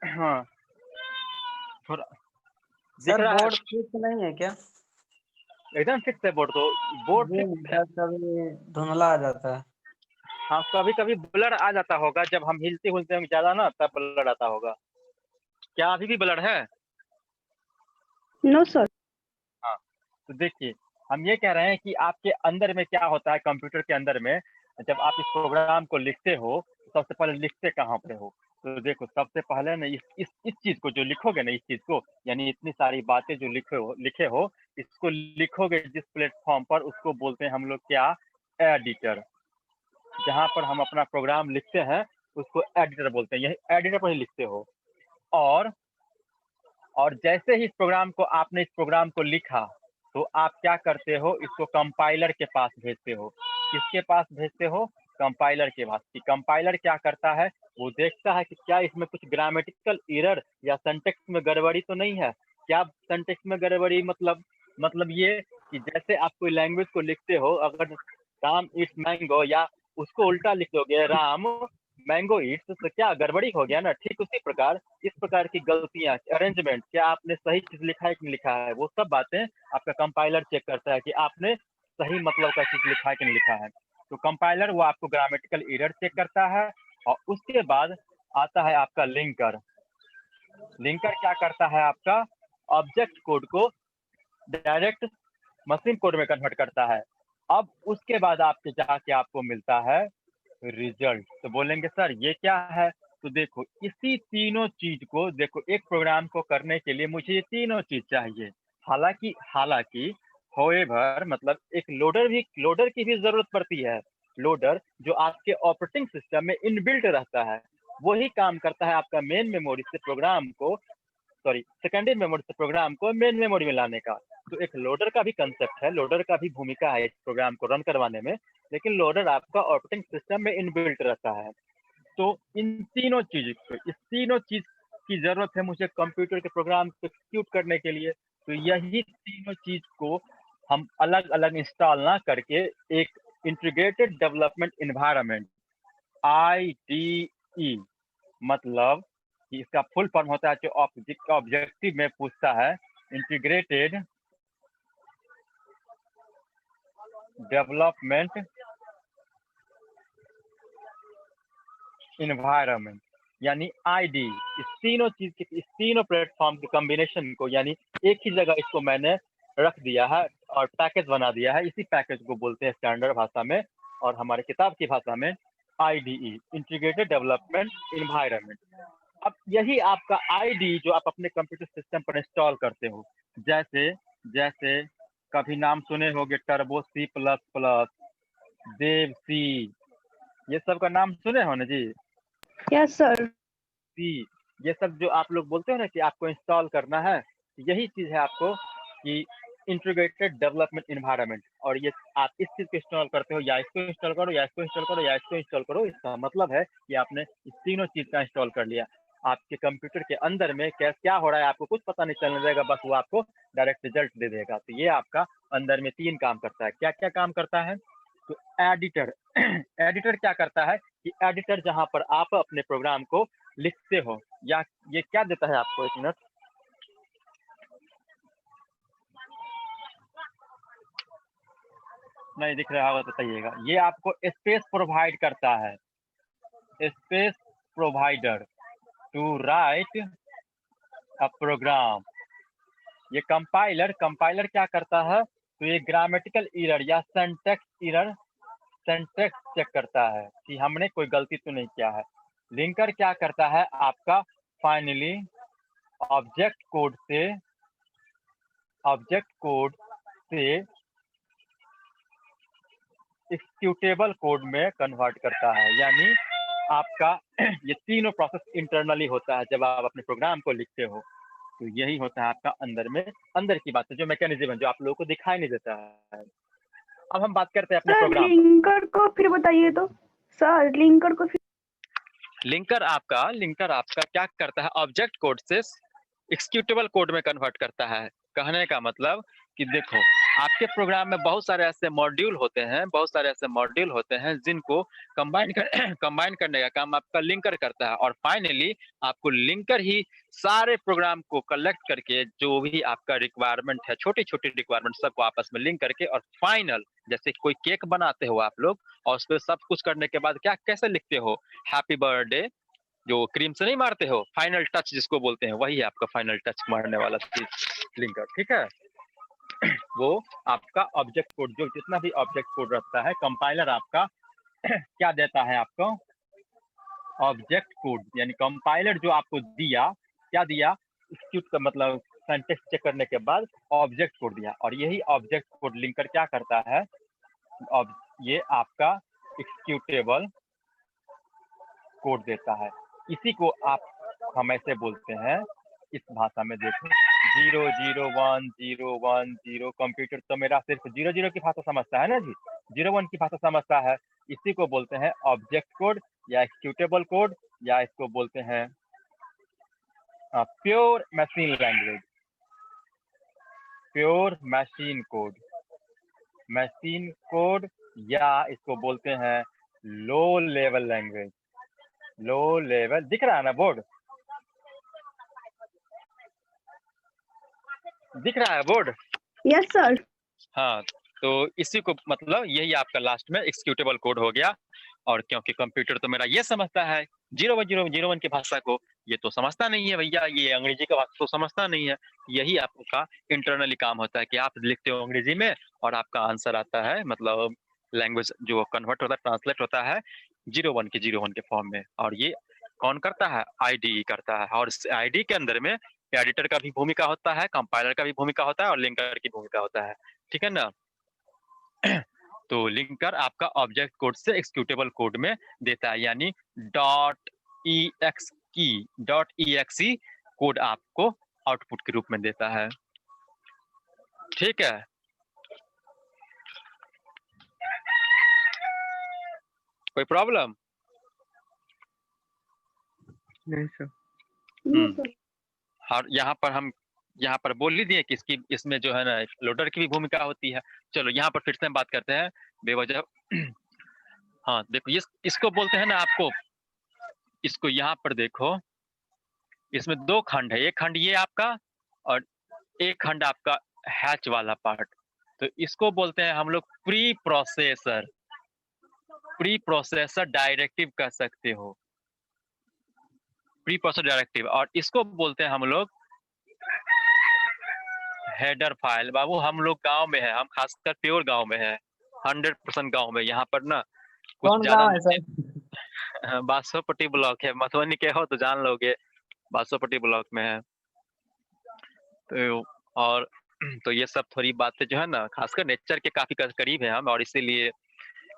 हाँ थोड़ा दिख सर रहा है? बोर्ड फिक्स नहीं है क्या? एकदम फिक्स है बोर्ड, तो बोर्ड जी फिक्स है। कभी धुंधला आ जाता है। हाँ कभी कभी ब्लर आ जाता होगा, जब हम हिलते हुलते हैं ज्यादा ना, तब ब्लर आता होगा। क्या अभी भी ब्लर है? No sir. हाँ तो देखिए, हम ये कह रहे हैं कि आपके अंदर में क्या होता है, कंप्यूटर के अंदर में जब आप इस प्रोग्राम को लिखते हो, तो सबसे पहले लिखते कहाँ पे हो? तो देखो, सबसे पहले ना इस चीज को जो लिखोगे ना, इस चीज को, यानी इतनी सारी बातें जो लिखे हो, इसको लिखोगे जिस प्लेटफॉर्म पर, उसको बोलते हैं हम लोग क्या? एडिटर। जहाँ पर हम अपना प्रोग्राम लिखते हैं उसको एडिटर बोलते हैं, यही एडिटर पर ही लिखते हो। और जैसे ही इस प्रोग्राम को लिखा, तो आप क्या करते हो? इसको कंपाइलर के पास भेजते हो। किसके पास भेजते हो? कंपाइलर के पास। कि कंपाइलर क्या करता है? वो देखता है कि क्या इसमें कुछ ग्रामेटिकल एरर या सिंटैक्स में गड़बड़ी तो नहीं है। क्या सिंटैक्स में गड़बड़ी मतलब ये कि जैसे आप कोई लैंग्वेज को लिखते हो, अगर राम इट्स मैंगो या उसको उल्टा लिख दोगे राम मैंगो ईट्स, तो क्या गड़बड़ी हो गया ना। ठीक उसी प्रकार इस प्रकार की गलतियां, अरेंजमेंट, क्या आपने सही चीज लिखा है कि नहीं लिखा है, वो सब बातें आपका कंपाइलर चेक करता है कि आपने सही मतलब का चीज लिखा है कि नहीं लिखा है। तो कंपाइलर वो आपको ग्रामेटिकल एरर चेक करता है। और उसके बाद आता है आपका लिंकर। लिंकर क्या करता है? आपका ऑब्जेक्ट कोड को डायरेक्ट मशीन कोड में कन्वर्ट करता है। अब उसके बाद आपके जाके आपको मिलता है रिजल्ट। तो बोलेंगे सर ये क्या है? तो देखो, इसी तीनों चीज को देखो, एक प्रोग्राम को करने के लिए मुझे ये तीनों चीज चाहिए। हालांकि होएवर मतलब एक लोडर की भी जरूरत पड़ती है। लोडर जो आपके ऑपरेटिंग सिस्टम में इनबिल्ट रहता है, वही काम करता है आपका मेन मेमोरी से प्रोग्राम को, सॉरी सेकेंडरी मेमोरी से प्रोग्राम को मेन मेमोरी में लाने का। तो एक लोडर का भी कंसेप्ट है, लोडर का भी भूमिका है इस प्रोग्राम को रन करवाने में। लेकिन लोडर आपका ऑपरेटिंग सिस्टम में इनबिल्ट रहता है। तो इस तीनों चीज की जरूरत है मुझे कंप्यूटर के प्रोग्राम को एग्जीक्यूट करने के लिए। तो यही तीनों चीज को हम अलग अलग इंस्टॉल ना करके एक इंटीग्रेटेड डेवलपमेंट इन्वायरमेंट, IDE, मतलब कि इसका फुल फॉर्म होता है, जो ऑब्जेक्टिव में पूछता है, इंटीग्रेटेड डेवलपमेंट इन्वायरमेंट, यानी ID। इस तीनों प्लेटफॉर्म के कॉम्बिनेशन को, यानी एक ही जगह इसको मैंने रख दिया है और पैकेज बना दिया है। इसी पैकेज को बोलते हैं स्टैंडर्ड भाषा में और हमारे किताब की भाषा में IDE, इंटीग्रेटेड डेवलपमेंट इन्वायरमेंट। अब यही आपका ID जो आप अपने कंप्यूटर सिस्टम पर इंस्टॉल करते हो, जैसे जैसे कभी नाम सुने होंगे टर्बो C++, देव सी, ये सब का नाम सुने हो ना जी? Yes sir. सी, ये सब जो आप लोग बोलते हो ना कि आपको इंस्टॉल करना है, यही चीज है आपको कि इंटीग्रेटेड डेवलपमेंट इन्वायरमेंट। और ये आप इस चीज को इंस्टॉल करते हो, या इसको इंस्टॉल करो या इसको इंस्टॉल करो या इसको इंस्टॉल करो। इसका मतलब है कि आपने इस तीनों चीज का इंस्टॉल कर लिया। आपके कंप्यूटर के अंदर में क्या हो रहा है आपको कुछ पता नहीं चलने देगा, बस वो आपको डायरेक्ट रिजल्ट दे देगा। तो ये आपका अंदर में 3 काम करता है। क्या क्या काम करता है? तो एडिटर एडिटर क्या करता है कि एडिटर जहां पर आप अपने प्रोग्राम को लिखते हो, या ये क्या देता है आपको, 1 मिनट, नहीं दिख रहा होगा तो बताइएगा। ये आपको स्पेस प्रोवाइड करता है, space provider to write a program. ये कंपाइलर क्या करता है? तो ये ग्रामेटिकल एरर या सिंटैक्स चेक करता है कि हमने कोई गलती तो नहीं किया है। लिंकर क्या करता है? आपका फाइनली ऑब्जेक्ट कोड से एक्सिक्यूटेबल कोड में कन्वर्ट करता है। यानी आपका ये तीनों प्रोसेस इंटरनली होता है जब आप अपने प्रोग्राम को लिखते हो। तो यही होता है आपका अंदर की बात है, जो मैकेनिज्म है, जो आप लोगों को दिखाई नहीं देता है। अब हम बात करते हैं अपने सर प्रोग्राम पर। लिंकर को फिर बताइए तो। सर लिंकर को फिर। लिंकर आपका क्या करता है? ऑब्जेक्ट कोड से एक्सिक्यूटेबल कोड में कन्वर्ट करता है। कहने का मतलब कि देखो, आपके प्रोग्राम में बहुत सारे ऐसे मॉड्यूल होते हैं जिनको कंबाइन कंबाइन करने का काम आपका लिंकर करता है, और फाइनली आपको लिंकर ही सारे प्रोग्राम को कलेक्ट करके जो भी आपका रिक्वायरमेंट है, छोटी-छोटी रिक्वायरमेंट सबको आपस में लिंक करके, और फाइनल जैसे कोई केक बनाते हो आप लोग और उसपे सब कुछ करने के बाद क्या कैसे लिखते हो? हैप्पी बर्थडे, जो क्रीम से नहीं मारते हो, फाइनल टच जिसको बोलते हैं, वही है आपका फाइनल टच मारने वाला चीज़ लिंकर, ठीक है? वो आपका ऑब्जेक्ट कोड, जो जितना भी ऑब्जेक्ट कोड रहता है, कंपाइलर आपका क्या देता है आपको? ऑब्जेक्ट कोड, यानी कंपाइलर जो आपको दिया, क्या दिया? एक्जीक्यूट का मतलब सिंटैक्स चेक करने के बाद ऑब्जेक्ट कोड दिया, और यही ऑब्जेक्ट कोड लिंकर क्या करता है? अब ये आपका एक्जीक्यूटेबल कोड देता है। इसी को हम ऐसे बोलते हैं इस भाषा में, देखो 00101 कंप्यूटर तो मेरा सिर्फ 00 की भाषा समझता है ना जी, 01 की भाषा समझता है। इसी को बोलते हैं ऑब्जेक्ट कोड या एक्जीक्यूटेबल कोड, या इसको बोलते हैं pure machine language, pure machine code, या इसको बोलते हैं low level language. Low level दिख रहा है ना बोर्ड? दिख रहा है बोर्ड? Yes sir. हाँ, तो इसी को मतलब यही आपका लास्ट में एक्जीक्यूटेबल कोड हो गया। और क्योंकि कंप्यूटर तो मेरा ये समझता है 01 की भाषा को, ये तो समझता नहीं है भैया, ये अंग्रेजी का भाषा तो समझता नहीं है। यही आपका इंटरनली काम होता है कि आप लिखते हो अंग्रेजी में और आपका आंसर आता है, मतलब लैंग्वेज जो कन्वर्ट होता है, ट्रांसलेट होता है 01 के फॉर्म में। और ये कौन करता है? आईडीई करता है। और इस आईडी के अंदर में एडिटर का भी भूमिका होता है, कंपाइलर का भी भूमिका होता है, और लिंकर की भूमिका होता है, ठीक है ना? तो लिंकर आपका ऑब्जेक्ट कोड से एक्जीक्यूटेबल कोड में देता है, यानी .exe कोड आपको आउटपुट के रूप में देता है, ठीक है? कोई प्रॉब्लम? नहीं सर। No sir. और यहाँ पर बोल ही दिए कि इसमें जो है ना लोडर की भी भूमिका होती है। चलो यहाँ पर फिर से हम बात करते हैं बेवजह। हाँ देखो, इसको बोलते हैं ना आपको, इसको यहाँ पर देखो, इसमें दो खंड है, एक खंड ये आपका और एक खंड आपका हैच वाला पार्ट। तो इसको बोलते हैं हम लोग प्री प्रोसेसर डायरेक्टिव कह सकते हो, प्री प्रोसेसर डायरेक्टिव। और इसको बोलते हैं हम लोग हेडर फाइल। बाबू हम लोग गांव में है, हम खासकर प्योर गांव में है, 100% गांव में। यहाँ पर ना कुछ कौन ज्यादा गाँव है सर? बासोपट्टी ब्लॉक है, मधुबनी के हो तो जान लोगे, बासोपट्टी ब्लॉक में है। तो और तो ये सब थोड़ी बातें जो है ना खासकर नेचर के काफी करीब है हम, और इसीलिए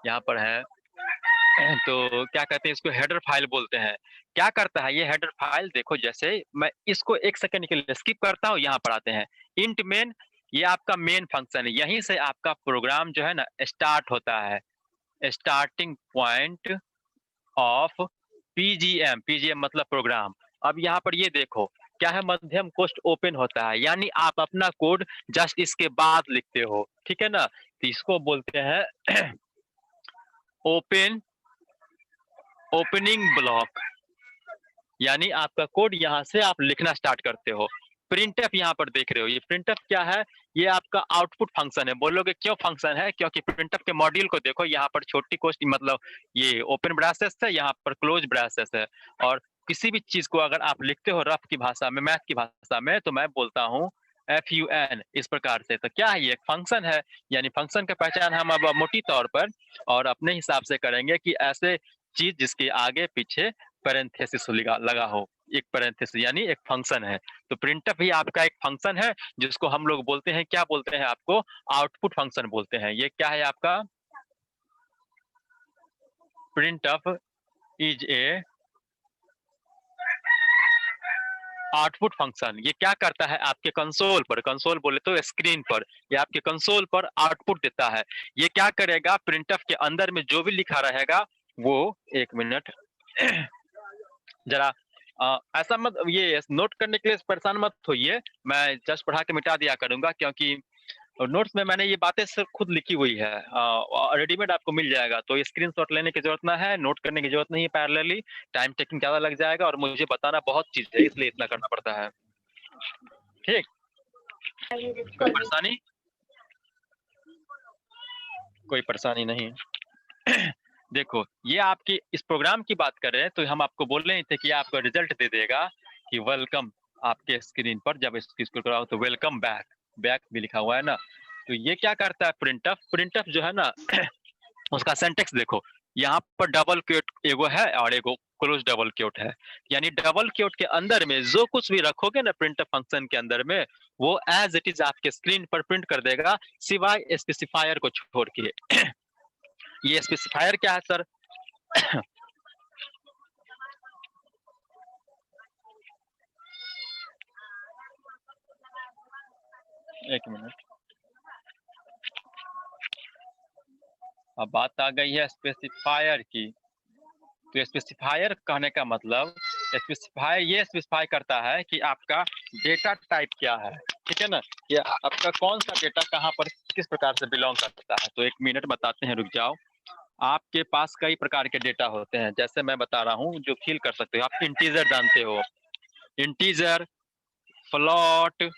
यहाँ पर है। तो क्या कहते हैं, इसको हेडर फाइल बोलते हैं। क्या करता है ये हेडर फाइल? देखो, जैसे मैं इसको एक सेकंड के लिए स्किप करता हूँ, यहाँ पर आते हैं इंट मेन। ये आपका मेन फंक्शन है, यहीं से आपका प्रोग्राम जो है ना स्टार्ट होता है, स्टार्टिंग पॉइंट ऑफ पीजीएम मतलब प्रोग्राम। अब यहाँ पर ये देखो क्या है, मध्यम कोष्ठ ओपन होता है, यानी आप अपना कोड जस्ट इसके बाद लिखते हो, ठीक है ना? तो इसको बोलते हैं ओपनिंग ब्लॉक, यानी आपका कोड यहाँ से आप लिखना स्टार्ट करते हो। प्रिंटफ यहाँ पर देख रहे हो, ये प्रिंटफ क्या है? ये आपका आउटपुट फंक्शन है। बोलोगे क्यों फंक्शन है? क्योंकि प्रिंटफ के मॉड्यूल को देखो, यहाँ पर छोटी कोष्ठ मतलब ये ओपन ब्रैसेस है, यहाँ पर क्लोज ब्रैसेस है। और किसी भी चीज को अगर आप लिखते हो रफ की भाषा में, मैथ की भाषा में, तो मैं बोलता हूँ FUN इस प्रकार से। तो क्या है? ये एक फंक्शन है, यानी फंक्शन का पहचान हम अब मोटी तौर पर और अपने हिसाब से करेंगे कि ऐसे चीज जिसके आगे पीछे पैरेंथेसिस लगा हो, एक पैरेंथेसिस यानी एक फंक्शन है। तो प्रिंटफ भी आपका एक फंक्शन है, जिसको हम लोग बोलते हैं, क्या बोलते हैं आपको? आउटपुट फंक्शन बोलते हैं। ये क्या है आपका? Printf is a output function. ये क्या करता है? आपके कंसोल पर, कंसोल बोले तो स्क्रीन पर, या आपके कंसोल पर आउटपुट देता है। ये क्या करेगा? प्रिंटफ के अंदर में जो भी लिखा रहेगा वो, एक मिनट जरा ऐसा मत, ये नोट करने के लिए परेशान मत होइए, मैं जस्ट पढ़ा के मिटा दिया करूंगा, क्योंकि और नोट्स में मैंने ये बातें सब खुद लिखी हुई है, रेडीमेड आपको मिल जाएगा, तो स्क्रीनशॉट लेने की जरूरत ना है, नोट करने की जरूरत नहीं है पैरेलली, टाइम टेकिंग ज्यादा लग जाएगा और मुझे बताना बहुत चीज है, इसलिए इतना करना पड़ता है। ठीक, कोई परेशानी? कोई परेशानी नहीं। देखो, ये आपकी इस प्रोग्राम की बात करें तो हम आपको बोल रहे थे कि आपको रिजल्ट दे देगा कि वेलकम आपके स्क्रीन पर, जब इसको कराओ तो वेलकम बैक, बैक भी लिखा हुआ है ना। तो ये क्या करता है प्रिंटफ, प्रिंटफ जो है ना उसका सिंटेक्स देखो, यहाँ पर डबल क्योट एगो है और एगो क्लोज डबल क्योट है, यानी डबल क्योट के अंदर में जो कुछ भी रखोगे ना प्रिंटफ फंक्शन के अंदर में, वो एज इट इज आपके स्क्रीन पर प्रिंट कर देगा, सिवाय स्पेसिफायर को छोड़ के। ये स्पेसिफायर क्या है सर? एक मिनट, अब बात आ गई है स्पेसिफायर की। तो स्पेसिफायर कहने का मतलब, स्पेसिफायर ये स्पेसिफाई करता है कि आपका डेटा टाइप क्या है, ठीक है ना, कि आपका कौन सा डेटा कहाँ पर किस प्रकार से बिलोंग करता है। तो एक मिनट बताते हैं, रुक जाओ। आपके पास कई प्रकार के डेटा होते हैं, जैसे मैं बता रहा हूँ जो फील कर सकते हो आप। इंटीजर जानते हो, इंटीजर, फ्लोट,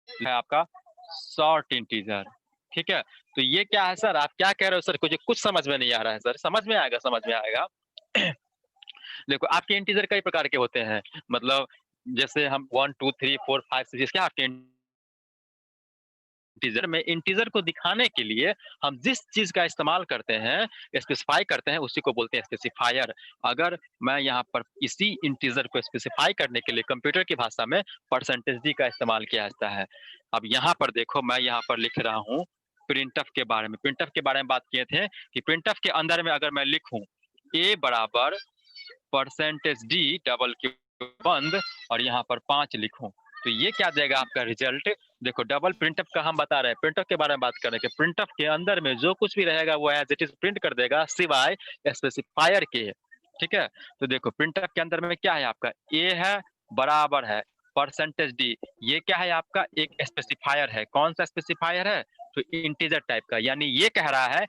है आपका शॉर्ट इंटीजर, ठीक है। तो ये क्या है सर, आप क्या कह रहे हो सर, कुछ समझ में नहीं आ रहा है सर? समझ में आएगा, समझ में आएगा। देखो, आपके इंटीजर कई प्रकार के होते हैं, मतलब जैसे हम 1 2 3 4 5 6 क्या आपके इंटीजर में, इंटीजर को दिखाने के लिए हम जिस चीज का इस्तेमाल करते हैं, स्पेसिफाई करते हैं, उसी को बोलते हैं स्पेसिफायर। अगर मैं यहाँ पर इसी इंटीजर को स्पेसिफाई करने के लिए कंप्यूटर की भाषा में परसेंटेज डी का इस्तेमाल किया जाता है। अब यहाँ पर देखो, मैं यहाँ पर लिख रहा हूँ प्रिंटफ के बारे में। प्रिंटफ के बारे में बात किए थे कि प्रिंटफ के अंदर में अगर मैं लिखूं ए बराबर परसेंटेज डी डबल क्यू बंद और यहाँ पर 5 लिखूं, तो ये क्या देगा आपका रिजल्ट। देखो, डबल प्रिंटफ का हम बता रहे हैं, प्रिंटफ के बारे में बात कर रहे हैं कि प्रिंटफ के अंदर में जो कुछ भी रहेगा वो एज इट इज प्रिंट कर देगा, सिवाय स्पेसिफायर के, ठीक है। तो देखो, प्रिंटफ के अंदर में क्या है आपका, ए है बराबर है परसेंटेज डी, ये क्या है आपका एक स्पेसिफायर है। कौन सा स्पेसिफायर है? तो इंटीजर टाइप का, यानी ये कह रहा है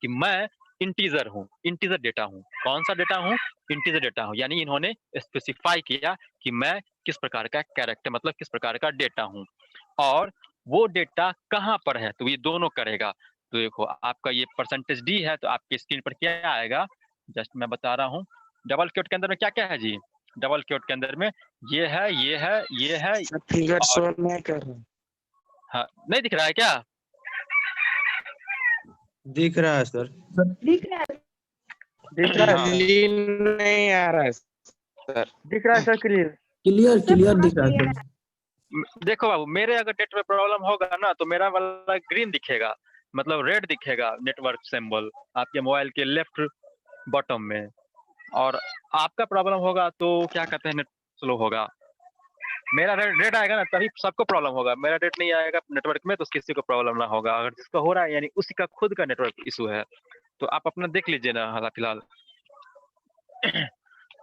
कि मैं इंटीजर हूँ, इंटीजर डेटा हूँ। कौन सा डेटा हूँ? इंटीजर डेटा हूँ, यानी इन्होंने स्पेसिफाई किया कि मैं किस प्रकार का कैरेक्टर, मतलब किस प्रकार का डेटा हूँ, और वो डेटा कहाँ पर है, तो ये दोनों करेगा। तो देखो, आपका ये परसेंटेज डी है, तो आपकी स्क्रीन पर क्या आएगा, जस्ट मैं बता रहा हूँ। डबल क्योट के अंदर में क्या क्या है जी? डबल क्योट के अंदर में ये है, ये है, ये है, फिगर शो और नहीं कर रहा। हाँ, नहीं दिख रहा है क्या? दिख रहा है सर, दिख रहा है दिख रहा है हाँ। क्लीन नहीं आ रहा है सर। दिख रहा है सर, क्लियर क्लियर क्लियर हाँ, दिख रहा clear है है। देखो बाबू, मेरे अगर नेट में प्रॉब्लम होगा ना तो मेरा वाला ग्रीन दिखेगा, मतलब रेड दिखेगा नेटवर्क सिंबल आपके मोबाइल के लेफ्ट बॉटम में, और आपका प्रॉब्लम होगा तो क्या कहते हैं, नेट स्लो होगा। मेरा रेड रेड आएगा ना तभी सबको प्रॉब्लम होगा, मेरा रेड नहीं आएगा नेटवर्क में तो किसी को प्रॉब्लम ना होगा। अगर जिसका हो रहा है यानी उसी का खुद का नेटवर्क इशू है, तो आप अपना देख लीजिए ना हाल फिलहाल।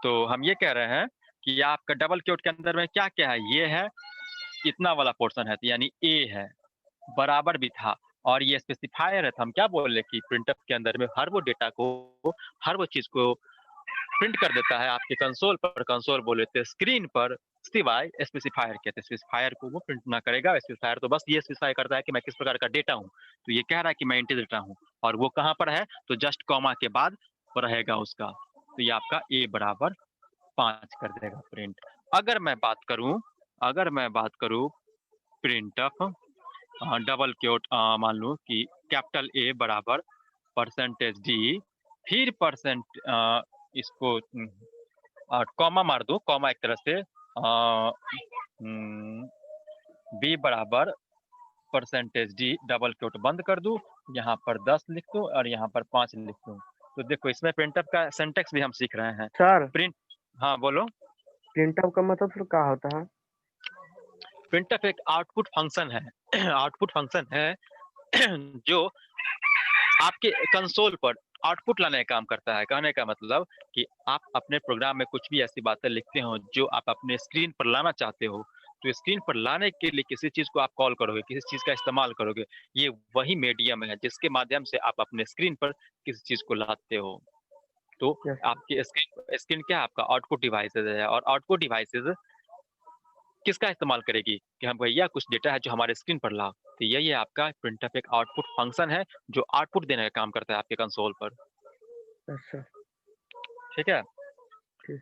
तो हम ये कह रहे हैं कि आपका डबल क्योट के अंदर में क्या क्या है, ये है, इतना वाला पोर्शन है, तो यानी ए है, बराबर भी था, और ये स्पेसिफायर है। तो हम क्या बोल रहे कि प्रिंटफ के अंदर में हर वो डेटा को, हर वो चीज को प्रिंट कर देता है आपके कंसोल पर, कंसोल बोले थे स्क्रीन पर, सिवाय स्पेसिफायर के। स्पेसिफायर को वो प्रिंट ना करेगा, स्पेसिफायर तो बस ये स्पेसिफाई करता है कि मैं किस प्रकार का डेटा हूँ। तो ये कह रहा है कि मैं इंटीजर डेटा हूँ, और वो कहाँ पर है, तो जस्ट कॉमा के बाद रहेगा उसका। तो ये आपका ए बराबर 5 कर देगा प्रिंट। अगर मैं बात करूँ प्रिंटफ डबल क्योट, मान लो कि कैपिटल ए बराबर परसेंटेज डी, फिर इसको कॉमा मार दो, कॉमा एक तरह से बी बराबर परसेंटेज डी डबल क्योट बंद कर दूं, यहाँ पर 10 लिख दूं और यहाँ पर 5 लिख दूं। तो देखो, इसमें प्रिंटफ का सिंटेक्स भी हम सीख रहे हैं। सर। प्रिंट, हाँ बोलो। प्रिंटफ का मतलब फिर क्या होता है? प्रिंटफ एक आउटपुट फंक्शन है, आउटपुट फंक्शन है जो आपके कंसोल पर आउटपुट लाने का काम करता है। कहने का मतलब कि आप अपने प्रोग्राम में कुछ भी ऐसी बातें लिखते हो जो आप अपने स्क्रीन पर लाना चाहते हो, तो स्क्रीन पर लाने के लिए किसी चीज़ को आप कॉल करोगे, किसी चीज़ का इस्तेमाल करोगे। ये वही मीडियम है जिसके माध्यम से आप अपने स्क्रीन पर किसी चीज़ को लाते हो। तो यस आपकी स्क्रीन स्क्रीन क्या है? आपका आउटपुट डिवाइसेज़ है, और आउटपुट डिवाइसेज़ किसका इस्तेमाल करेगी कि हम भैया कुछ डेटा है जो हमारे स्क्रीन पर लाओ। तो यही है आपका प्रिंटफ, एक आउटपुट फंक्शन है जो आउटपुट देने का काम करता है आपके कंसोल पर। अच्छा ठीक है? ठीक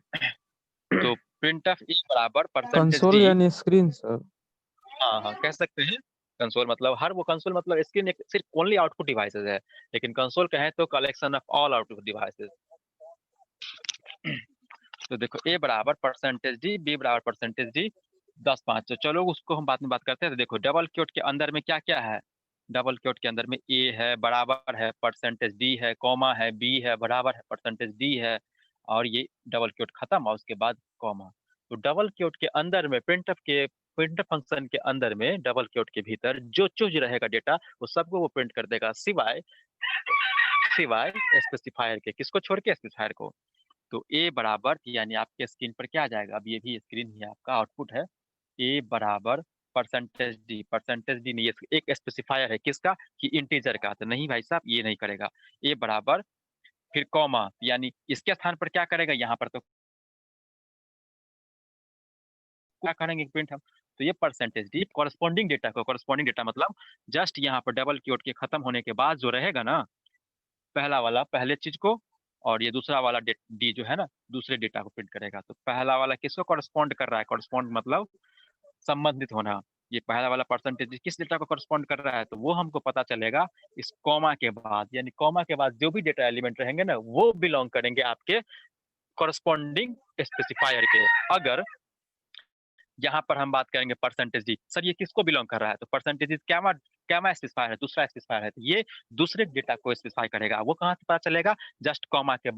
तो प्रिंटफ ई बराबर परसेंटेज कंसोल डी। यानी स्क्रीन सर। हाँ, कह सकते हैं। कंसोल मतलब हर वो कंसोल मतलब स्क्रीन एक सिर्फ ओनली आउटपुट डिवाइसेज़ है, लेकिन कंसोल कहें तो collection of all output devices. तो देखो ए बराबर परसेंटेज डी, बी बराबर परसेंटेज डी, 10 5। तो चलो उसको हम बाद में बात करते हैं। तो देखो डबल क्वोट के अंदर में क्या-क्या है? डबल क्वोट के अंदर में ए है, बराबर है, परसेंटेज डी है, कॉमा है, बी है, बराबर है, परसेंटेज डी है, और ये डबल क्वोट खत्म और उसके बाद कॉमा। तो डबल क्वोट के अंदर में प्रिंटफ फंक्शन के अंदर में डबल क्वोट के भीतर जो चीज रहेगा डेटा वो सबको वो प्रिंट कर देगा, सिवाय सिवाय स्पेसिफायर के। किसको छोड़ के? स्पेसिफायर को। तो ए बराबर यानी आपके स्क्रीन पर क्या आ जाएगा? अब ये भी स्क्रीन ही आपका आउटपुट है। ए बराबर परसेंटेज डी नहीं, ये एक स्पेसिफायर है किसका? कि इंटीजर का। तो नहीं भाई साहब, ये नहीं करेगा। ए बराबर फिर कॉमा, यानी इसके स्थान पर क्या करेगा? यहाँ पर तो क्या करेंगे प्रिंट हम? तो ये परसेंटेज डी कॉरस्पॉन्डिंग डेटा मतलब जस्ट यहाँ पर डबल क्वोट के खत्म होने के बाद जो रहेगा ना, पहला वाला पहले चीज को, और ये दूसरा वाला डी जो है ना दूसरे डेटा को प्रिंट करेगा। तो पहला वाला किसको कॉरस्पॉन्ड कर रहा है? कॉरस्पॉन्ड मतलब संबंधित होना। ये पहला वाला परसेंटेज किस डेटा को कॉरस्पॉन्ड कर रहा है, तो वो हमको पता चलेगा इस कॉमा के बाद। यानी कॉमा के बाद जो भी डेटा एलिमेंट रहेंगे ना, वो बिलोंग करेंगे आपके कॉरस्पॉन्डिंग स्पेसिफायर के। अगर यहाँ पर हम बात करेंगे परसेंटेज डी, सर ये किसको बिलोंग कर रहा है? तो परसेंटेज कैमा स्पेसिफायर है, दूसरा स्पेसिफायर है, तो ये दूसरे डेटा को स्पेसिफाई करेगा। वो कहाँ से पता चलेगा? जस्ट कॉमा के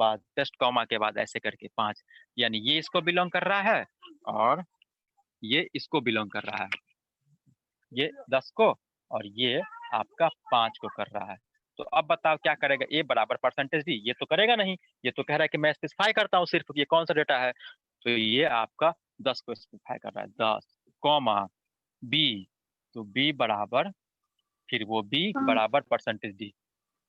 बाद ऐसे करके 5, यानी ये इसको बिलोंग कर रहा है और ये इसको बिलोंग कर रहा है, ये 10 को और ये आपका 5 को कर रहा है। तो अब बताओ क्या करेगा? ए बराबर परसेंटेज डी, ये तो करेगा नहीं, ये तो कह रहा है कि मैं स्पेसिफाई करता हूँ सिर्फ ये कौन सा डेटा है। तो ये आपका 10 को स्पेसिफाई कर रहा है, 10 कॉमा बी, तो बी बराबर फिर वो बी बराबर परसेंटेज डी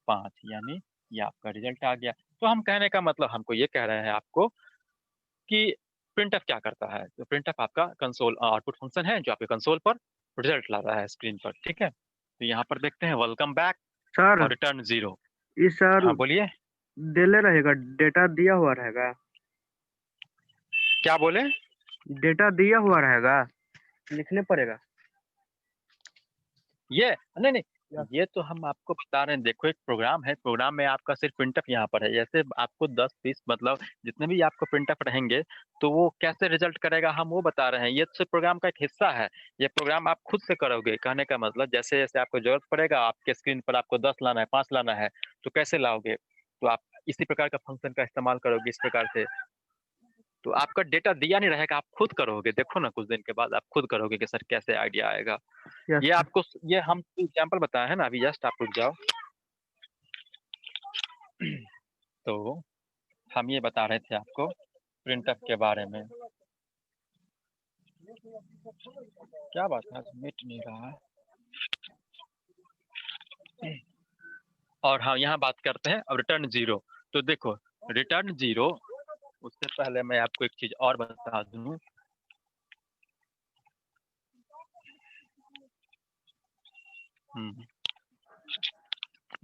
5, यानी ये आपका रिजल्ट आ गया। तो हम कहने का मतलब हमको ये कह रहे हैं आपको कि प्रिंटफ क्या करता है। तो प्रिंटफ आपका कंसोल आउटपुट फंक्शन है जो आपके कंसोल पर रिजल्ट ला रहा है स्क्रीन पर। ठीक है, तो यहाँ पर देखते हैं वेलकम बैक सर और रिटर्न 0। ये सर हाँ बोलिए, डिले रहेगा, डेटा दिया हुआ रहेगा, क्या बोले? डेटा दिया हुआ रहेगा, लिखने पड़ेगा। ये नहीं, ये तो हम आपको बता रहे हैं। देखो एक प्रोग्राम है, प्रोग्राम में आपका सिर्फ प्रिंटफ यहाँ पर है। जैसे आपको 10 20 मतलब जितने भी आपको प्रिंटफ रहेंगे तो वो कैसे रिजल्ट करेगा हम वो बता रहे हैं। ये तो सिर्फ प्रोग्राम का एक हिस्सा है, ये प्रोग्राम आप खुद से करोगे। कहने का मतलब जैसे जैसे आपको जरूरत पड़ेगा, आपके स्क्रीन पर आपको 10 लाना है, 5 लाना है, तो कैसे लाओगे? तो आप इसी प्रकार का फंक्शन का इस्तेमाल करोगे इस प्रकार से। तो आपका डेटा दिया नहीं रहेगा, आप खुद करोगे। देखो ना कुछ दिन के बाद आप खुद करोगे कि सर कैसे आइडिया आएगा। यस ये आपको ये हम एग्जांपल बताए हैं ना अभी, जस्ट आप रुक जाओ। तो हम ये बता रहे थे आपको प्रिंटफ के बारे में। क्या बात है, मिट नहीं रहा है। और हाँ, यहाँ बात करते हैं अब रिटर्न 0। तो देखो रिटर्न 0, उससे पहले मैं आपको एक चीज और बता दूं।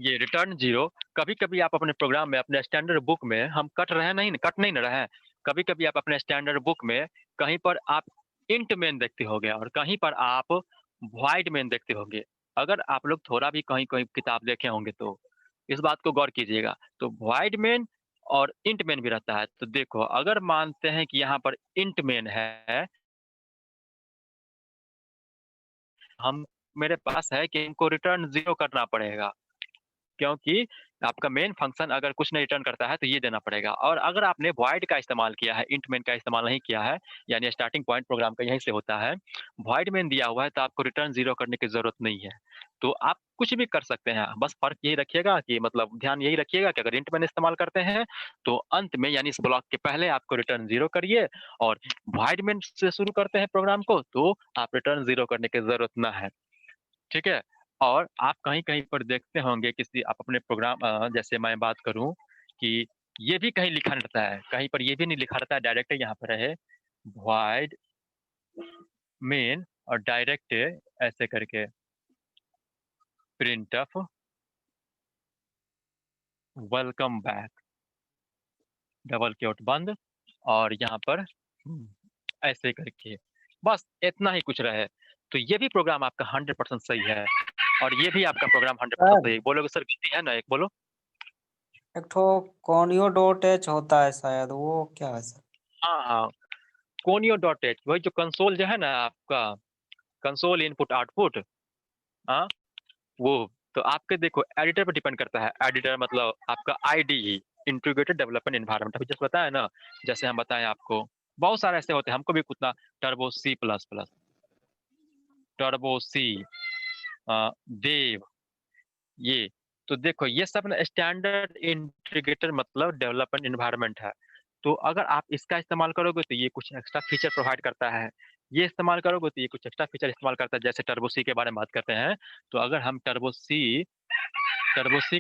ये रिटर्न 0 कभी कभी आप अपने प्रोग्राम में अपने स्टैंडर्ड बुक में, हम कट नहीं ना रहे हैं, कभी कभी आप अपने स्टैंडर्ड बुक में कहीं पर आप इंट मेन देखते होंगे और कहीं पर आप वॉइड मेन देखते होंगे। अगर आप लोग थोड़ा भी कहीं कहीं किताब देखे होंगे तो इस बात को गौर कीजिएगा। तो वॉइड मेन और इंट मेन भी रहता है। तो देखो अगर मानते हैं कि यहाँ पर इंट मेन है, हम मेरे पास है कि इनको रिटर्न 0 करना पड़ेगा, क्योंकि आपका मेन फंक्शन अगर कुछ नहीं रिटर्न करता है तो ये देना पड़ेगा। और अगर आपने वॉइड का इस्तेमाल किया है, इंट मेन का इस्तेमाल नहीं किया है, यानी स्टार्टिंग पॉइंट प्रोग्राम का यहीं से होता है, वॉइड मेन दिया हुआ है, तो आपको रिटर्न 0 करने की जरूरत नहीं है। तो आप कुछ भी कर सकते हैं, बस फ़र्क यही रखिएगा कि मतलब ध्यान यही रखिएगा कि अगर इंट मैन इस्तेमाल करते हैं, तो अंत में यानी इस ब्लॉक के पहले आपको रिटर्न 0 करिए, और वॉइड मेन से शुरू करते हैं प्रोग्राम को, तो आप रिटर्न 0 करने की ज़रूरत ना है, ठीक है? और आप कहीं-कहीं पर देखते होंगे किसी आप अपने प्रोग्राम जैसे मैं बात करूँ कि ये भी कहीं लिखा रहता है, कहीं पर ये भी नहीं लिखा रहता है, डायरेक्ट यहाँ पर है वॉइड मेन और डायरेक्ट ऐसे करके printf welcome back double quote बंद, और यहाँ पर ऐसे करके बस इतना ही कुछ रहे, तो ये भी प्रोग्राम आपका 100% सही है, और ये भी आपका प्रोग्राम 100% सर सही है। बोलोगे सर गलती है ना, एक बोलो। एक ठो कॉनियो डॉट एच होता है शायद, वो क्या है सर? हाँ हाँ, कोनियो डॉट एच, वही जो कंसोल जो है ना आपका, कंसोल इनपुट आउटपुट, हाँ वो, तो आपके देखो एडिटर पर डिपेंड करता है। एडिटर मतलब आपका आईडीई, इंटीग्रेटेड डेवलपमेंट एनवायरनमेंट, अभी जैसे बताया ना, जैसे हम बताएं आपको बहुत सारे ऐसे होते हैं, हमको भी उतना turbo C plus plus, turbo C, dev, ये, तो देखो ये सब ना स्टैंडर्ड इंटीग्रेटेड मतलब डेवलपमेंट एनवायरनमेंट है। तो अगर आप इसका इस्तेमाल करोगे तो ये कुछ एक्स्ट्रा फीचर प्रोवाइड करता है, ये इस्तेमाल करोगे तो ये कुछ एक्स्ट्रा फीचर इस्तेमाल करता है। जैसे टर्बो सी के बारे में बात करते हैं, तो अगर हम टर्बो सी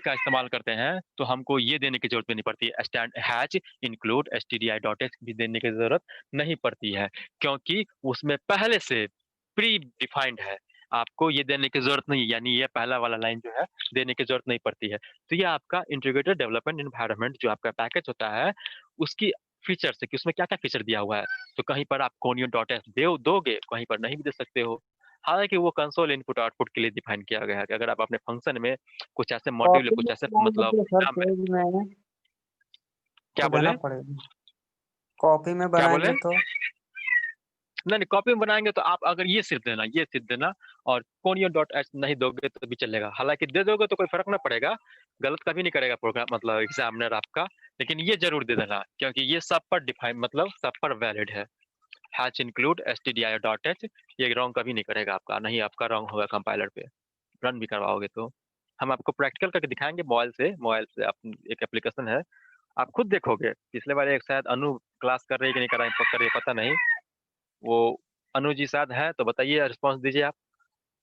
का इस्तेमाल करते हैं तो हमको ये देने की जरूरत भी नहीं पड़ती है, स्टैंड हैच इंक्लूड stdi.h भी देने की जरूरत नहीं पड़ती है, क्योंकि उसमें पहले से प्री डिफाइंड है, आपको ये देने की जरूरत नहीं, यानी ये पहला वाला लाइन जो है देने की जरूरत नहीं पड़ती है। तो ये आपका इंटीग्रेटेड डेवलपमेंट एनवायरनमेंट जो आपका पैकेज होता है, उसकी फीचर से कि उसमें क्या क्या फीचर दिया हुआ है, तो कहीं पर आप कोनियो डॉट एस दोगे, कहीं पर नहीं भी दे सकते हो। हालांकि वो कंसोल इनपुट आउटपुट के लिए डिफाइन किया गया है कि अगर आप अपने फंक्शन में कुछ ऐसे मॉड्यूल, कॉपी में कुछ ऐसे बनाएंगे मतलब तो सर प्रोग्राम में, पेज में क्या तो देना बोले पड़ेगा। कॉपी में क्या बोले, बनाएंगे तो नहीं नहीं कॉपी में बनाएंगे तो आप अगर ये सिर्फ देना, ये सिर्फ देना, और कोनियो डॉट एच नहीं दोगे तो भी चलेगा। हालांकि दे दोगे तो कोई फर्क ना पड़ेगा, गलत कभी नहीं करेगा प्रोग्राम मतलब एग्जामिनर आपका, लेकिन ये जरूर दे देना, क्योंकि ये सब पर डिफाइन मतलब सब पर वैलिड है। हैच इंक्लूड stdio.h, ये रॉन्ग कभी नहीं करेगा आपका, नहीं आपका रॉन्ग होगा कंपाइलर पे रन भी करवाओगे तो। हम आपको प्रैक्टिकल करके दिखाएंगे मोबाइल से आप, एक एप्लीकेशन है, आप खुद देखोगे। पिछले बार एक शायद अनु क्लास कर रही है कि नहीं कर रही पता नहीं, वो अनु जी शायद है, तो बताइए रिस्पॉन्स दीजिए आप।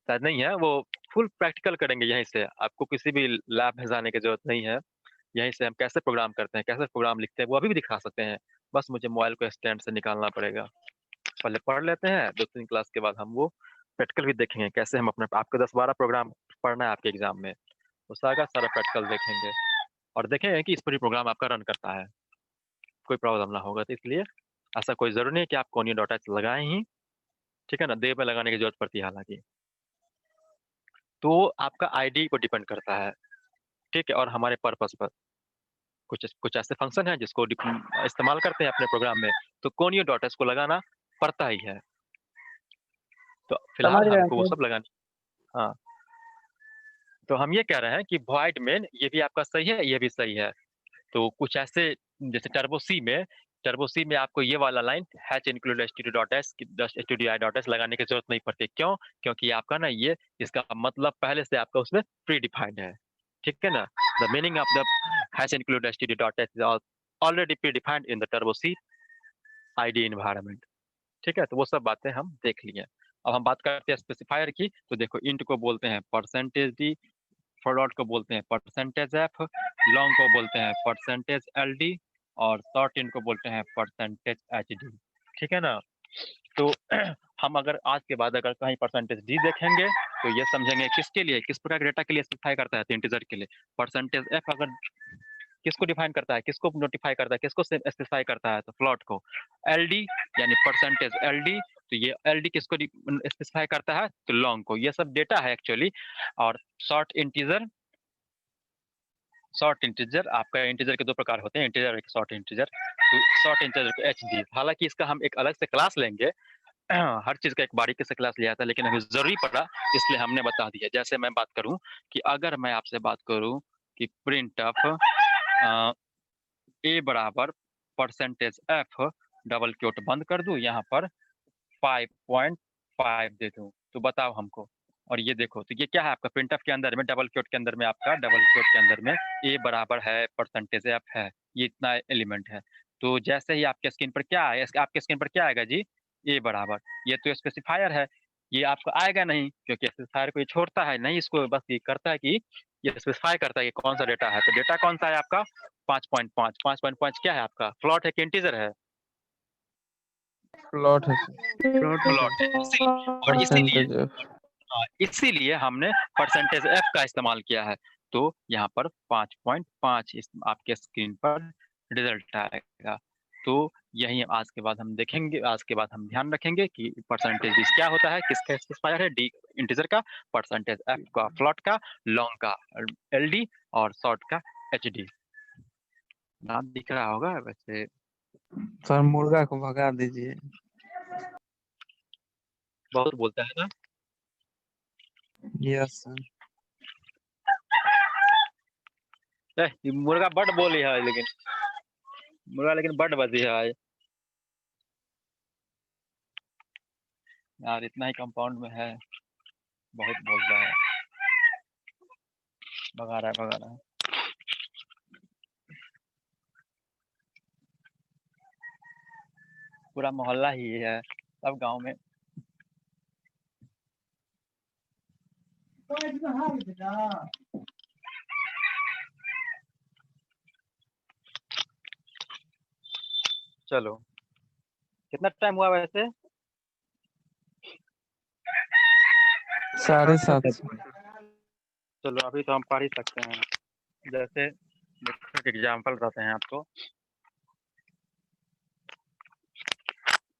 शायद नहीं है वो, फुल प्रैक्टिकल करेंगे यहीं से, आपको किसी भी लैब में जाने की जरूरत नहीं है, यहीं से हम कैसे प्रोग्राम करते हैं, कैसे प्रोग्राम लिखते हैं वो अभी भी दिखा सकते हैं। बस मुझे मोबाइल को स्टैंड से निकालना पड़ेगा, पहले पढ़ लेते हैं, 2-3 क्लास के बाद हम वो प्रैक्टिकल भी देखेंगे, कैसे हम अपने आपके 10-12 प्रोग्राम पढ़ना है आपके एग्जाम में, वो सारा प्रैक्टिकल देखेंगे, और देखेंगे कि इस पर ही प्रोग्राम आपका रन करता है, कोई प्रॉब्लम ना होगा। तो इसलिए ऐसा कोई जरूरी नहीं है कि आप कोनियो डॉट एच लगाएं ही, ठीक है ना, देर में लगाने की जरूरत पड़ती है हालांकि। तो आपका आईडी पर डिपेंड करता है, ठीक है, और हमारे पर्पस पर, कुछ कुछ ऐसे फंक्शन है जिसको इस्तेमाल करते हैं अपने प्रोग्राम में, तो कोनियो डॉट एच को लगाना पड़ता ही है। तो समझ फिलहाल रहे हैं हमको वो सर। सब लगाना, हाँ। तो हम ये कह रहे हैं कि वॉइड मेन ये भी आपका सही है, ये भी सही है। तो कुछ ऐसे जैसे टर्बो सी में आपको ये वाला लाइन हैच इंक्लूड stdio.h लगाने की जरूरत नहीं पड़ती। क्यों? क्योंकि आपका ना ये, इसका मतलब पहले से आपका उसमें प्री डिफाइंड है, ठीक है ना। The meaning of the hash include stdio.h is already predefined in the Turbo C ID environment, ठीक है। तो वो सब बातें हम देख लिए। अब हम बात करते हैं स्पेसिफायर की। तो देखो इंट को बोलते हैं परसेंटेज डी, फ्लोट को बोलते हैं परसेंटेज एफ, लॉन्ग को बोलते हैं परसेंटेज एल डी, और शॉर्ट इंट को बोलते हैं परसेंटेज एच डी, ठीक है ना। तो हम अगर आज के बाद अगर कहीं परसेंटेज डी देखेंगे तो ये समझेंगे किसके लिए, किस प्रकार के डेटा के लिए स्पेसिफाई करता है, तो इंटीजर के लिए। परसेंटेज एफ अगर किसको डिफाइन करता है, किसको नोटिफाई करता है, किसको स्पेसिफाई करता है, तो फ्लोट को। एलडी यानी परसेंटेज एलडी, तो ये एलडी किसको स्पेसिफाई करता है, तो लॉन्ग को। ये सब डेटा है एक्चुअली। और शॉर्ट इंटीजर आपका, इंटीजर के दो प्रकार होते हैं, इंटीजर और शॉर्ट इंटीजर। तो शॉर्ट इंटीजर को एच डी, हालांकि इसका हम एक अलग से क्लास लेंगे, हर चीज का एक बारीकी से क्लास लिया था, लेकिन अभी जरूरी पड़ा इसलिए हमने बता दिया। जैसे मैं बात करूं कि अगर मैं आपसे बात करूं कि प्रिंट ऑफ ए बराबर परसेंटेज एफ डबल क्योट बंद कर दूं, यहाँ पर 5.5 दे दूं, तो बताओ हमको और ये देखो, तो ये क्या है आपका प्रिंटफ के अंदर में, डबल क्योट के अंदर में, आपका डबल क्योट के अंदर में ए बराबर है परसेंटेज एफ है, ये इतना एलिमेंट है। तो जैसे ही आपके स्क्रीन पर क्या है, आपके स्क्रीन पर क्या आएगा जी, ए बराबर, ये तो स्पेसिफायर है, ये आपको आएगा नहीं क्योंकि स्पेसिफायर को ये छोड़ता है नहीं, इसको बस ये करता है कि ये स्पेसिफाई करता है कि कौन सा डेटा है। तो डेटा कौन सा है आपका 5.5, 5.5 क्या है आपका, फ्लोट है कि इंटीजर है, प्लॉट है सर। फ्लोट है। और इसीलिए परसेंटेज ऑफ इसीलिए हमने परसेंटेज एफ का इस्तेमाल किया है। तो यहाँ पर 5.5 आपके स्क्रीन पर रिजल्ट आएगा। तो यही आज के बाद हम देखेंगे, आज के बाद हम ध्यान रखेंगे कि परसेंटेज क्या होता है, किसका स्पेसिफायर है, डी इंटीजर का, परसेंटेज एफ का फ्लोट का, लॉन्ग का एलडी और शॉर्ट का एचडी। नाम दिख रहा होगा वैसे। सर मुर्गा को भगा दीजिए। बहुत बोलता है ना। Yes sir. ये मुर्गा बड़ बोली है, लेकिन मुर्गा बड़ बजी है यार, इतना ही कंपाउंड में है, बहुत बोल रहा है, भगा रहा है। पूरा मोहल्ला ही है, सब गांव में। चलो, कितना टाइम हुआ वैसे? 7:30। चलो अभी तो हम पढ़ ही सकते हैं। जैसे एग्जाम्पल बताते हैं आपको।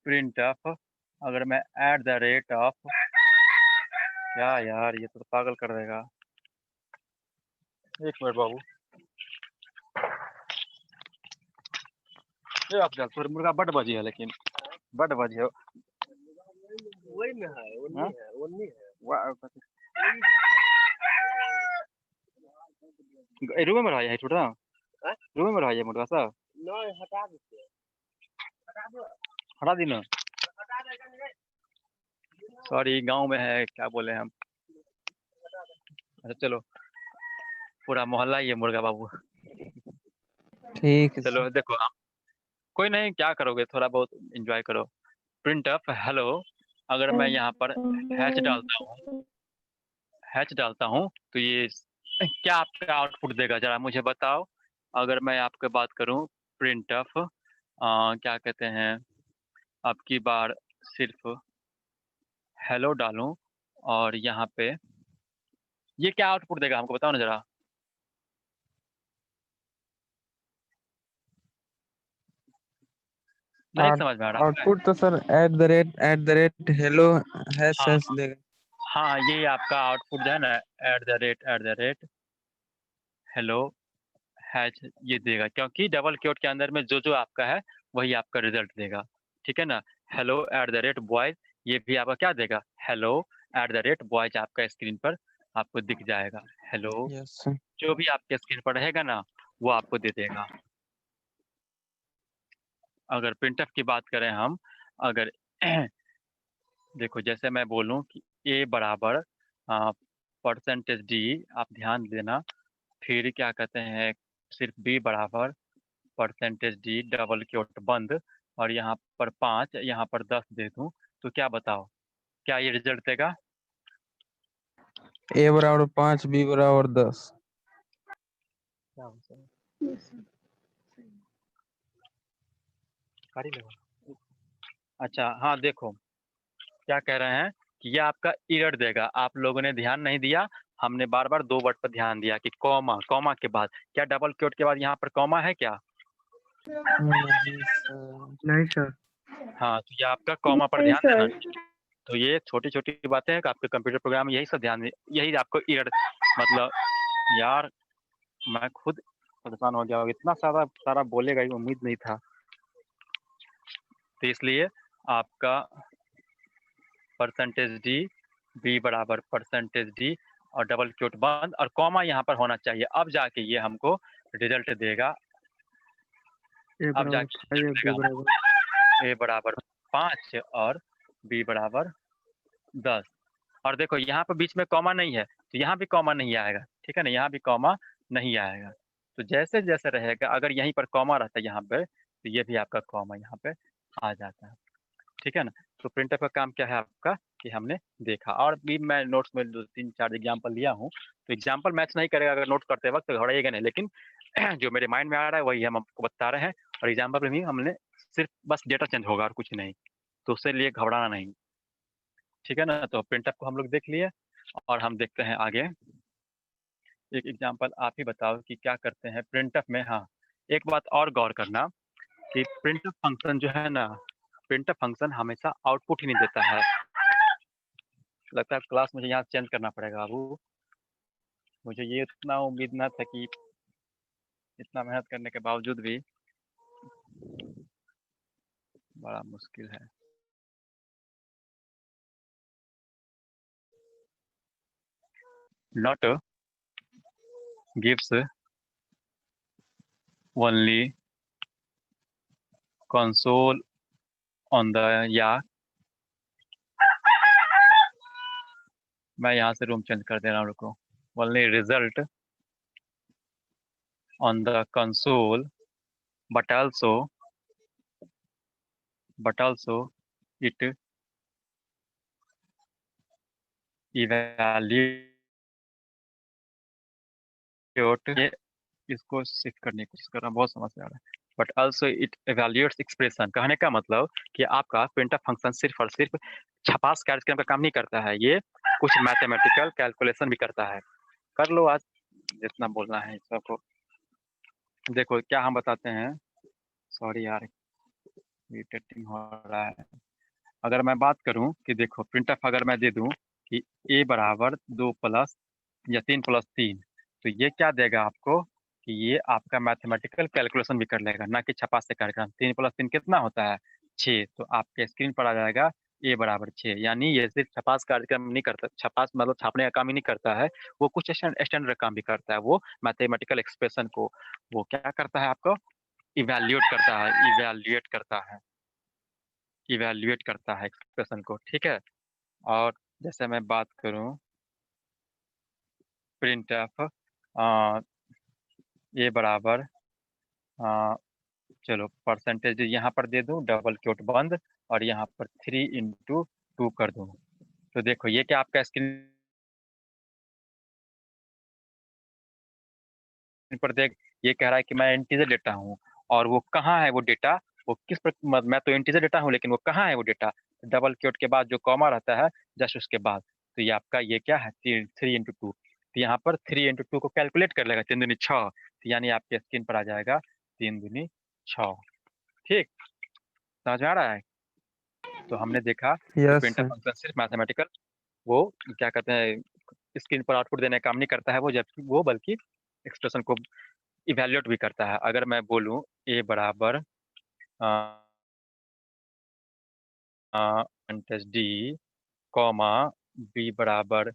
प्रिंट ऑफ, अगर मैं एट द रेट ऑफ, क्या यार ये तो पागल कर देगा। एक मिनट बाबू, ये आप थोड़ी मुर्गा बड़ बजी है, लेकिन बड़ बजी है वही में है, ओन्ली है रूम में रहा है छोटा, रूम में रहा है मुर्गा सा, नहीं हटा दीजिए, हटा दी ना, सॉरी गांव में है, क्या बोले हम। अच्छा चलो, पूरा मोहल्ला ही है मुर्गा बाबू। ठीक है चलो सर। देखो, आप कोई नहीं, क्या करोगे, थोड़ा बहुत एंजॉय करो। प्रिंट ऑफ हेलो, अगर मैं यहाँ पर हैच डालता हूँ तो ये क्या आपका आउटपुट देगा, जरा मुझे बताओ। अगर मैं आपके बात करूँ, प्रिंट ऑफ क्या कहते हैं, अब की बार सिर्फ हेलो डालूं और यहाँ पे ये क्या आउटपुट देगा हमको बताओ ना जरा। नहीं समझ में आ रहा है। आउटपुट तो sir at the rate hello hash हाँ हैश देगा। हाँ, ये आपका आउटपुट जो है ना, at the rate hello hatch ये देगा, क्योंकि डबल क्योट के अंदर में जो जो आपका है वही आपका रिजल्ट देगा, ठीक है ना। Hello at the rate boys, ये भी आपका क्या देगा, hello at the rate boys, आपका स्क्रीन पर आपको दिख जाएगा। Hello yes sir. जो भी आपके स्क्रीन पर रहेगा ना, वो आपको दे देगा। अगर प्रिंटफ की बात करें हम, अगर देखो जैसे मैं बोलूं कि ए बराबर परसेंटेज डी, आप ध्यान देना, फिर क्या कहते हैं, सिर्फ बी बराबर परसेंटेज डी डबल क्योट बंद, और यहाँ पर 5, यहाँ पर 10 दे दूं, तो क्या बताओ, क्या ये रिजल्ट देगा? ए बराबर 5, बी बराबर 10। क्या हो सर? Yes, sir. कर ही लो। अच्छा हाँ, देखो क्या कह रहे हैं कि ये आपका एरर देगा। आप लोगों ने ध्यान नहीं दिया, हमने बार बार 2 वर्ड पर ध्यान दिया कि कॉमा, कॉमा के बाद क्या, डबल क्योट के बाद यहाँ पर कॉमा है क्या? नहीं सर। नहीं सर। हाँ, तो ये आपका कॉमा पर नहीं ध्यान देना। सर। तो ये छोटी छोटी बातें हैं कि आपके कंप्यूटर प्रोग्राम में यही सब ध्यान, यही आपको एरर, मतलब यार मैं खुद परेशान हो गया, इतना सारा बोलेगा ये उम्मीद नहीं था। तो इसलिए आपका परसेंटेज डी, बी बराबर परसेंटेज डी और डबल क्योट बंद और कॉमा यहाँ पर होना चाहिए, अब जाके ये हमको रिजल्ट देगा। ए अब बराबर जाके 5 रिजल्ट बी देगा बराबर ए बराबर 5 और बी बराबर 10। और देखो यहाँ पर बीच में कॉमा नहीं है तो यहाँ भी कॉमा नहीं आएगा, ठीक है ना, यहाँ भी कॉमा नहीं आएगा। तो जैसे जैसे रहेगा, अगर यहीं पर कॉमा रहता है यहाँ पे तो ये भी आपका कॉमा यहाँ पे आ जाता है, ठीक है ना। तो प्रिंटर का काम क्या है आपका कि हमने देखा, और भी मैं नोट्स में 2-3-4 एग्जाम्पल लिया हूँ, तो एग्जाम्पल मैच नहीं करेगा अगर नोट करते वक्त तो घबराइएगा नहीं, लेकिन जो मेरे माइंड में आ रहा है वही हम आपको बता रहे हैं, और एग्जाम्पल में भी हमने सिर्फ बस डेटा चेंज होगा और कुछ नहीं, तो उससे लिए घबराना नहीं, ठीक है ना। तो प्रिंटअप को हम लोग देख लिए और हम देखते हैं आगे। एक एग्जाम्पल आप ही बताओ कि क्या करते हैं प्रिंटअप में। हाँ, एक बात और गौर करना कि प्रिंटअप फंक्शन जो है ना, प्रिंटअप फंक्शन हमेशा आउटपुट ही नहीं देता है। लगता है क्लास मुझे यहाँ चेंज करना पड़ेगा बाबू, मुझे ये इतना उम्मीद ना था कि इतना मेहनत करने के बावजूद भी बड़ा मुश्किल है। Not gives only console on the, या मैं यहाँ से रूम चेंज कर दे रहा हूँ, रुको। only result on the console but also it evaluate, ये इसको शिफ्ट करने की कोशिश कर रहा हूँ, बहुत समझ में आ रहा है। बट ऑल्सो इट एवेल्यूएट्स एक्सप्रेशन, कहने का मतलब कि आपका प्रिंटअप फंक्शन सिर्फ और सिर्फ छपास कार्यक्रम का काम नहीं करता है, ये कुछ मैथमेटिकल कैलकुलेशन भी करता है। कर लो आज जितना बोलना है सबको। देखो क्या हम बताते हैं, सॉरी यार इरिटेटिंग हो रहा है। अगर मैं बात करूं कि देखो प्रिंटअप अगर मैं दे दूं कि a बराबर 2 प्लस या 3 प्लस 3, तो ये क्या देगा आपको कि ये आपका मैथमेटिकल कैलकुलेशन भी कर लेगा, ना कि छपास से कार्यक्रम। 3 प्लस 3 कितना होता है 6, तो आपके स्क्रीन पर आ जाएगा a बराबर 6। यानी ये सिर्फ छपास कार्यक्रम नहीं करता, छपास मतलब छापने का काम ही नहीं करता है, वो कुछ स्टैंडर्ड काम भी करता है। वो मैथमेटिकल एक्सप्रेशन को वो क्या करता है, आपको इवेल्युएट करता है, इवेल्युएट करता है एक्सप्रेशन को, ठीक है। और जैसे मैं बात करूं प्रिंट एफ ए बराबर चलो परसेंटेज यहाँ पर दे दूं डबल क्योट बंद, और यहाँ पर 3 × 2 कर दूं, तो देखो ये क्या आपका स्क्रीन पर देख, ये कह रहा है कि मैं इंटीजर डेटा हूँ, और वो कहाँ है वो डेटा, वो किस मैं तो इंटीजर डेटा हूँ लेकिन वो कहाँ है वो डेटा, डबल क्योट के बाद जो कॉमा रहता है जस्ट उसके बाद, तो ये आपका ये क्या है 3 × 2, तो यहाँ पर 3 × 2 को कैलकुलेट कर लेगा, 3 दूनी 6, तो यानी आपके स्क्रीन पर आ जाएगा 3 दूनी 6, ठीक, समझ में आ रहा है। तो हमने देखा कि Yes, प्रिंटअप sir. फंक्शन सिर्फ मैथमेटिकल, वो क्या कहते हैं स्क्रीन पर आउटपुट देने का काम नहीं करता है वो, जबकि वो बल्कि एक्सप्रेशन को इवेल्युएट भी करता है। अगर मैं बोलूं a बराबर परसेंटेज डी कॉमा b बराबर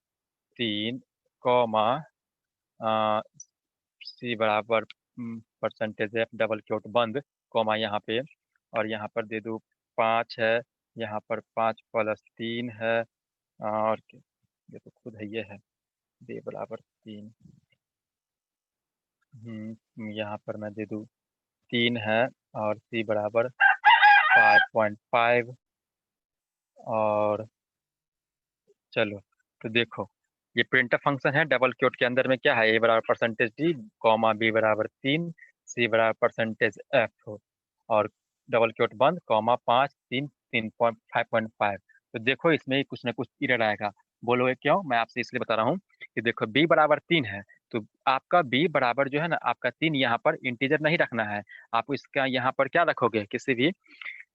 3 कॉमा c बराबर परसेंटेज f डबल क्योट बंद कॉमा यहाँ पे, और यहाँ पर दे दूँ 5 है, यहाँ पर 5 + 3 है, और ये तो खुद है, ये है b बराबर 3, यहाँ पर मैं दे दूँ 3 है, और c बराबर 5.5, और चलो तो देखो ये प्रिंटअप फंक्शन है, डबल क्योट के अंदर में क्या है, a बराबर परसेंटेज डी कॉमा b बराबर 3 c बराबर परसेंटेज f, और डबल क्योट बंद कॉमा 5 3 5.5। तो देखो इसमें ही कुछ ना कुछ एरर आएगा, बोलोगे क्यों, मैं आपसे इसलिए बता रहा हूँ कि देखो b बराबर 3 है, तो आपका b बराबर जो है ना आपका 3 यहाँ पर इंटीजर नहीं रखना है, आप इसका यहाँ पर क्या रखोगे, किसी भी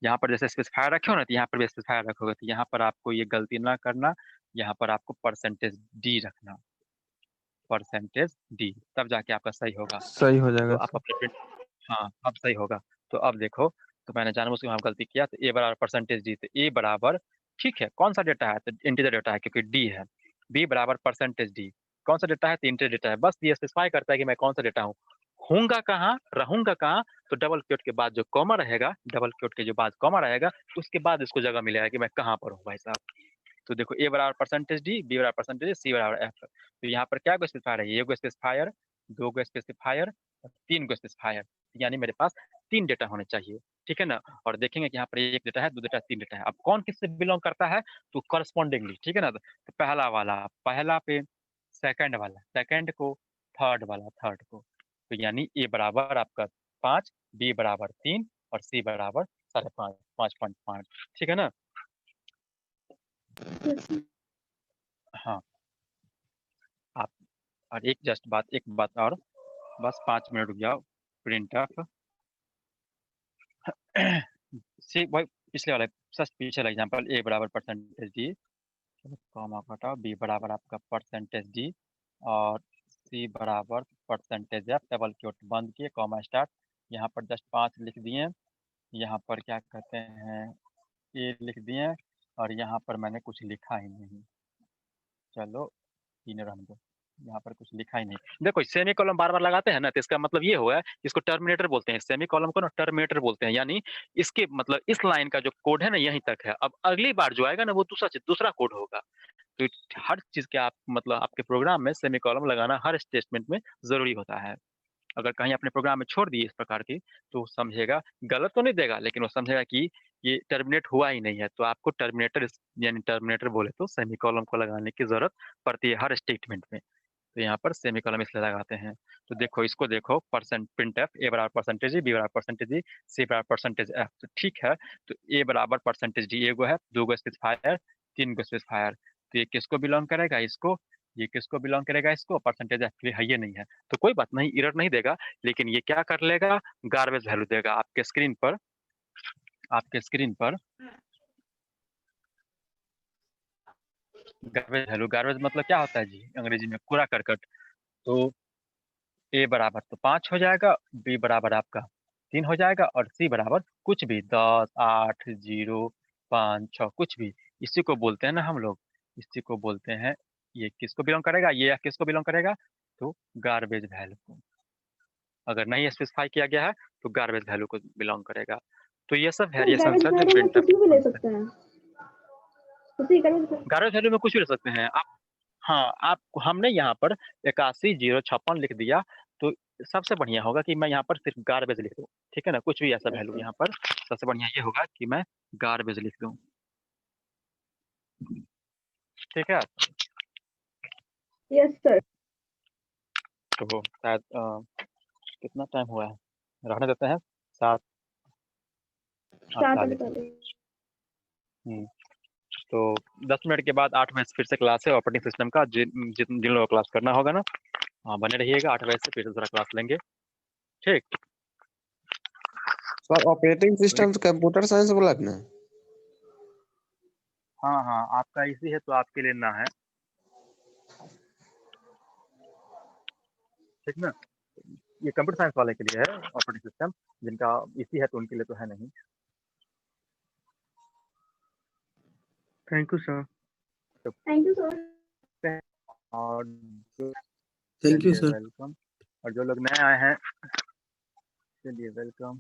यहाँ पर जैसे स्पेसिफायर रखे हो ना, तो यहाँ पर भी स्पेसिफायर रखोगे, तो यहाँ पर आपको ये गलती ना करना, यहाँ पर आपको परसेंटेज डी रखना, परसेंटेज डी, तब जाके आपका सही होगा। सही हो तो जाएगा आप सर. अपने प्रिंट, हाँ अब सही होगा। तो अब देखो, तो मैंने जानबूझ के वहाँ गलती किया, तो ए बराबर परसेंटेज डी, तो ए बराबर ठीक है कौन सा डेटा है, तो इंटीजर डेटा है क्योंकि डी है, बी बराबर परसेंटेज डी कौन सा डेटा है, तो इंटीजर डेटा है, बस ये स्पेसिफाई करता है कि मैं कौन सा डेटा हूँ, होऊंगा कहाँ रहूंगा कहाँ, तो डबल क्योट के बाद जो कॉमा रहेगा, डबल क्योट के जो बाद कॉमा रहेगा उसके बाद इसको जगह मिलेगा कि मैं कहाँ पर हूँ भाई साहब। तो देखो ए बराबर परसेंटेज डी, बी बराबर परसेंटेज सी बराबर एफ। तो यहाँ पर क्या को स्पेसिफायर है, 1 गो स्पेसिफायर, 2 गो स्पेसिफायर और 3 गो स्पेसिफायर, यानी मेरे पास 3 डेटा होने चाहिए, ठीक है ना। और देखेंगे कि यहाँ पर 1 डेटा है, 2 डेटा, 3 डेटा है। अब कौन किससे बिलोंग करता है, तो करस्पॉन्डिंगली, ठीक है ना। तो पहला वाला पहला पे सेकंड वाला सेकंड को, थर्ड वाला थर्ड को। तो यानी ए बराबर आपका 5, बी बराबर 3 और सी बराबर 5.5, 5.5, ठीक है ना। Yes, sir. हाँ, आप और एक बात और, बस 5 मिनट रुक जाओ। प्रिंट ऑफ सी भाई पिछले वाला सच पीछे वाला एग्जांपल, ए बराबर परसेंटेज डी, कॉमा हटाओ, बी बराबर आपका परसेंटेज डी और सी बराबर परसेंटेज एफ, डबल क्योट बंद किए, कॉमा स्टार्ट। यहाँ पर जस्ट 5 लिख दिए, यहाँ पर क्या कहते हैं ए लिख दिए और यहाँ पर मैंने कुछ लिखा ही नहीं, चलो तीन रहने दो, यहाँ पर कुछ लिखा ही नहीं। देखो सेमी कॉलम बार बार लगाते हैं ना, तो इसका मतलब ये हुआ, इसको टर्मिनेटर बोलते हैं, सेमी कॉलम को ना टर्मिनेटर बोलते हैं, यानी इसके मतलब इस लाइन का जो कोड है ना यहीं तक है। अब अगली बार जो आएगा ना वो दूसरा कोड होगा। तो हर चीज के आप मतलब आपके प्रोग्राम में सेमी कॉलम लगाना हर स्टेटमेंट में जरूरी होता है। अगर कहीं अपने प्रोग्राम में छोड़ दिए इस प्रकार की, तो समझेगा, गलत तो नहीं देगा लेकिन वो समझेगा कि ये टर्मिनेट हुआ ही नहीं है, तो आपको टर्मिनेटर यानी टर्मिनेटर बोले तो सेमी कॉलम को लगाने की जरूरत पड़ती है हर स्टेटमेंट में। तो यहाँ पर सेमी कॉलम इसलिए लगाते हैं। तो देखो इसको देखो, परसेंट प्रिंट एफ, ए बराबर परसेंटेज बी बराबर परसेंटेज सी बराबर परसेंटेज एफ। तो ठीक है, तो ए बराबर परसेंटेज डी एगो है, 2 गो स्पेसिफायर, 3 गो स्पेसिफायर। तो ये किसको बिलोंग करेगा, इसको। ये किसको बिलोंग करेगा, इसको। परसेंटेज एफ है ये नहीं है, तो कोई बात नहीं, एरर नहीं देगा। लेकिन ये क्या कर लेगा, गार्बेज वैल्यू देगा आपके स्क्रीन पर। गार्बेज मतलब क्या होता है जी, अंग्रेजी में कूड़ा करकट। तो ए बराबर तो 5 हो जाएगा, बी बराबर आपका 3 हो जाएगा और सी बराबर कुछ भी 10, 8, 0, 5, 6 कुछ भी, इसी को बोलते हैं ना हम लोग, इसी को बोलते हैं। ये किसको बिलोंग करेगा, ये किसको बिलोंग करेगा, तो गार्बेज वैल्यू को। अगर नहीं स्पेसिफाई किया गया है तो गार्बेज वैल्यू को बिलोंग करेगा। तो ये सब तो वेरिएशन गार्बेज है जो वैल्यू में प्रिंट कुछ भी ले सकते हैं, उसी गार्बेज वैल्यू में कुछ भी ले सकते हैं आप। हाँ, आप हमने यहाँ पर 81,056 लिख दिया, तो सबसे बढ़िया होगा कि मैं यहाँ पर सिर्फ गार्बेज लिख दूँ, ठीक है ना। कुछ भी ऐसा वैल्यू यहाँ पर सबसे बढ़िया ये होगा कि मैं गार्बेज लिख दूँ, ठीक है। Yes sir. तो शायद कितना टाइम हुआ है, रहने देते हैं 7 7 48। बताइए। तो 10 मिनट के बाद 8 बजे फिर से क्लास है ऑपरेटिंग सिस्टम का, जिन लोगों को क्लास करना होगा ना, हाँ बने रहिएगा, 8 बजे से फिर से दूसरा क्लास लेंगे, ठीक। Sir operating system computer science block ना। हाँ हाँ, आपका इसी है तो आपके लिए ना है, ठीक ना। ये कंप्यूटर साइंस वाले के लिए है ऑपरेटिंग सिस्टम, जिनका इसी है तो उनके लिए तो है नहीं। Thank you sir. Thank you sir. और थैंक यू सर। वेलकम। और जो लोग नए आए हैं चलिए वेलकम।